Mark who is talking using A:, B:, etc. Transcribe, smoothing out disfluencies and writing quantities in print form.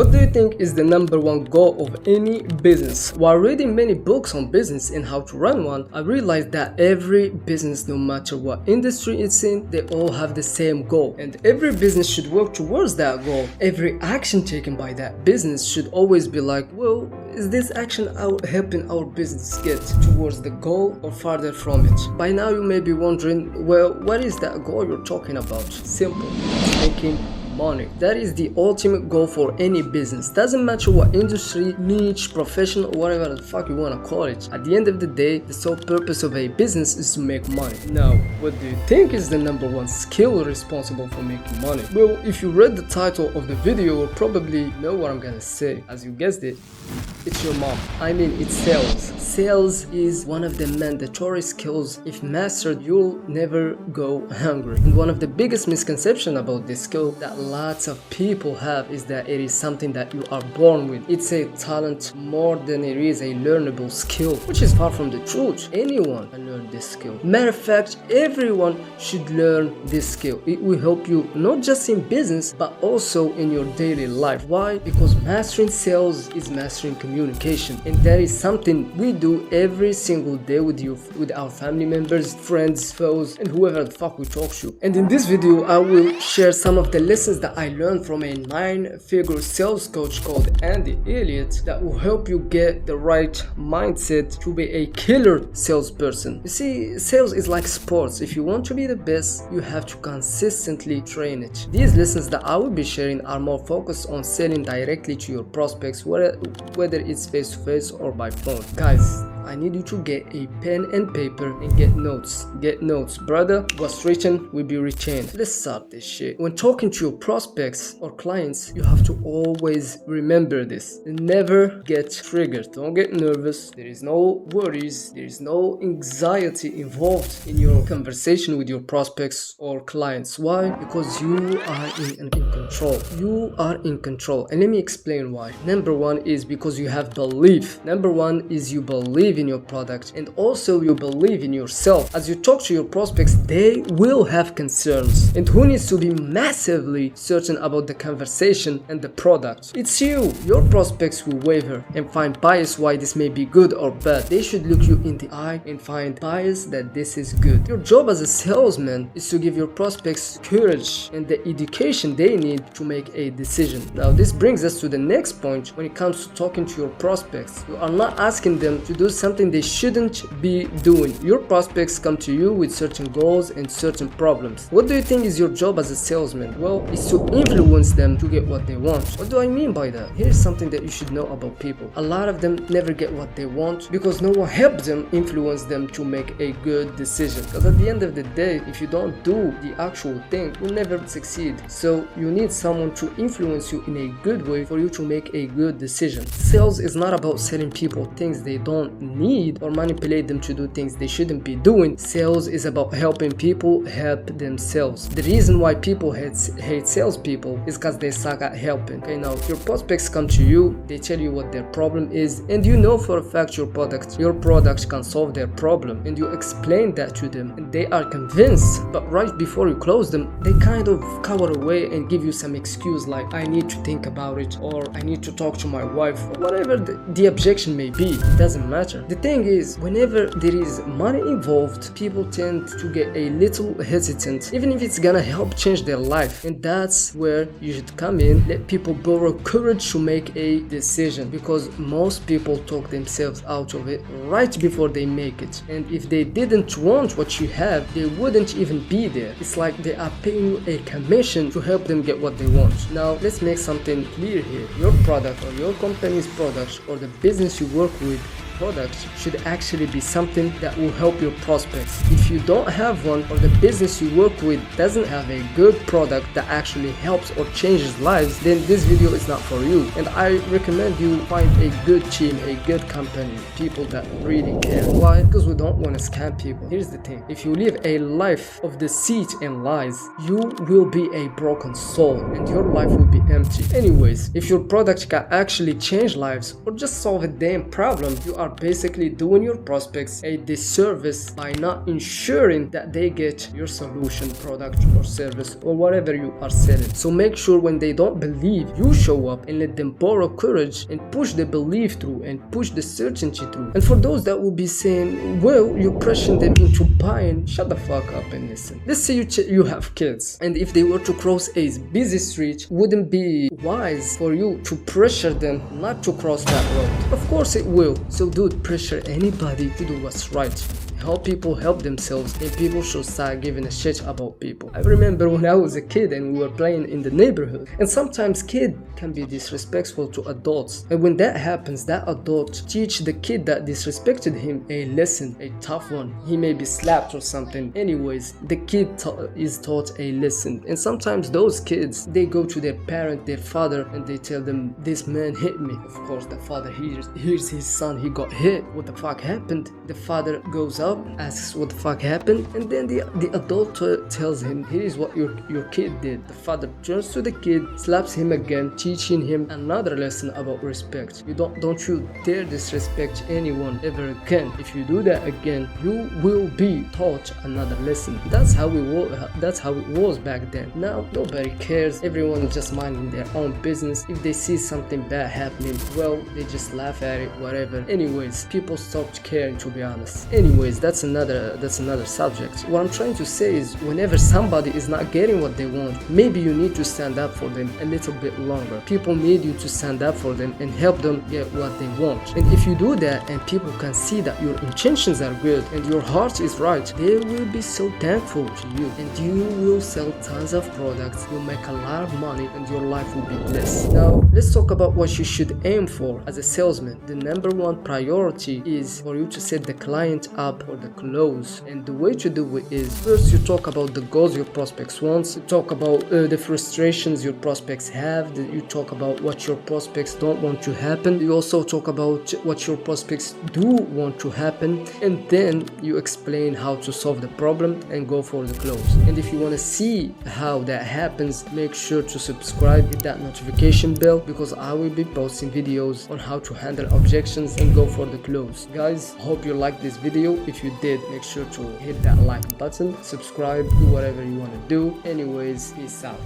A: What do you think is the number one goal of any business? While reading many books on business and how to run one, I realized that every business, no matter what industry it's in, they all have the same goal. And every business should work towards that goal. Every action taken by that business should always be like, well, is this action helping our business get towards the goal or farther from it? By now you may be wondering, well, what is that goal you're talking about? Simple. Making money. That is the ultimate goal for any business. Doesn't matter what industry, niche, profession, or whatever the fuck you want to call it. At the end of the day, the sole purpose of a business is to make money. Now, what do you think is the number one skill responsible for making money? Well, if you read the title of the video, you'll probably know what I'm gonna say. As you guessed it, it's your mom. I mean, it's sales. Sales is one of the mandatory skills. If mastered, you'll never go hungry. And one of the biggest misconceptions about this skill that lots of people have is that it is something that you are born with. It's a talent more than it is a learnable skill, which is far from the truth. Anyone can learn this skill. Matter of fact, everyone should learn this skill. It will help you not just in business, but also in your daily life. Why? Because mastering sales is mastering communication, and that is something we do every single day with our family members, friends, foes, and whoever the fuck we talk to. And in this video, I will share some of the lessons that I learned from a 9-figure sales coach called Andy Elliot that will help you get the right mindset to be a killer salesperson. You see, sales is like sports. If you want to be the best, you have to consistently train it. These lessons that I will be sharing are more focused on selling directly to your prospects, whether it's face-to-face or by phone. Guys, I need you to get a pen and paper and get notes. Get notes, brother. What's written will be retained. Let's start this shit. When talking to your prospects or clients, you have to always remember this. Never get triggered. Don't get nervous. There is no worries. There is no anxiety involved in your conversation with your prospects or clients. Why? Because you are in control. You are in control. And let me explain why. Number one is because you have belief. Number one is you believe in your product, and also you believe in yourself. As you talk to your prospects, they will have concerns, and who needs to be massively certain about the conversation and the product? It's you. Your prospects will waver and find bias why this may be good or bad. They should look you in the eye and find bias that this is good. Your job as a salesman is to give your prospects courage and the education they need to make a decision. Now this brings us to the next point. When it comes to talking to your prospects, you are not asking them to do something they shouldn't be doing. Your prospects come to you with certain goals and certain problems. What do you think is your job as a salesman? Well, it's to influence them to get what they want. What do I mean by that? Here's something that you should know about people. A lot of them never get what they want because no one helps them influence them to make a good decision. Because at the end of the day, if you don't do the actual thing, you'll never succeed. So you need someone to influence you in a good way for you to make a good decision. Sales is not about selling people things they don't need or manipulate them to do things they shouldn't be doing. Sales is about helping people help themselves. The reason why people hate salespeople is because they suck at helping. Okay, now your prospects come to you, they tell you what their problem is, and you know for a fact your product can solve their problem, and you explain that to them and they are convinced. But right before you close them, they kind of cower away and give you some excuse like, I need to think about it, or I need to talk to my wife, or whatever the objection may be. It doesn't matter. The thing is, whenever there is money involved, people tend to get a little hesitant, even if it's gonna help change their life. And that's where you should come in, let people borrow courage to make a decision, because most people talk themselves out of it right before they make it. And if they didn't want what you have, they wouldn't even be there. It's like they are paying you a commission to help them get what they want. Now, let's make something clear here. Your product or your company's product or the business you work with product should actually be something that will help your prospects. If you don't have one, or the business you work with doesn't have a good product that actually helps or changes lives, then this video is not for you. And I recommend you find a good team, a good company, people that really care. Why? Because we don't want to scam people. Here's the thing. If you live a life of deceit and lies, you will be a broken soul and your life will be empty. Anyways, if your product can actually change lives or just solve a damn problem, you are basically doing your prospects a disservice by not ensuring that they get your solution, product or service or whatever you are selling. So make sure when they don't believe, you show up and let them borrow courage and push the belief through and push the certainty through. And for those that will be saying, well, you're pressuring them into buying, shut the fuck up and listen. Let's say you have kids, and if they were to cross a busy street, wouldn't be wise for you to pressure them not to cross that road. Of course it will. So dude, pressure anybody to do what's right. Help people help themselves, and people should start giving a shit about people. I remember when I was a kid and we were playing in the neighborhood, and sometimes kids can be disrespectful to adults, and when that happens, that adult teach the kid that disrespected him a lesson, a tough one. He may be slapped or something. Anyways, the kid is taught a lesson, and sometimes those kids, they go to their parent, their father, and they tell them, this man hit me. Of course the father hears his son, he got hit, what the fuck happened? The father goes up, asks what the fuck happened, and then the adult tells him, here is what your kid did. The father turns to the kid, slaps him again, teaching him another lesson about respect. Don't you dare disrespect anyone ever again. If you do that again, you will be taught another lesson. That's how it was back then. Now nobody cares. Everyone is just minding their own business. If they see something bad happening, well, they just laugh at it, whatever. Anyways, people stopped caring, to be honest. Anyways, that's another subject. What I'm trying to say is, whenever somebody is not getting what they want, maybe you need to stand up for them a little bit longer. People need you to stand up for them and help them get what they want. And if you do that and people can see that your intentions are good and your heart is right, they will be so thankful to you, and you will sell tons of products, you'll make a lot of money, and your life will be blessed. Now let's talk about what you should aim for as a salesman. The number one priority is for you to set the client up for the close, and the way to do it is, first you talk about the goals your prospects want, you talk about the frustrations your prospects have, you talk about what your prospects don't want to happen, you also talk about what your prospects do want to happen, and then you explain how to solve the problem and go for the close. And if you want to see how that happens, make sure to subscribe, hit that notification bell, because I will be posting videos on how to handle objections and go for the close. Guys, hope you liked this video. If you did, make sure to hit that like button, subscribe, do whatever you want to do. Anyways, peace out.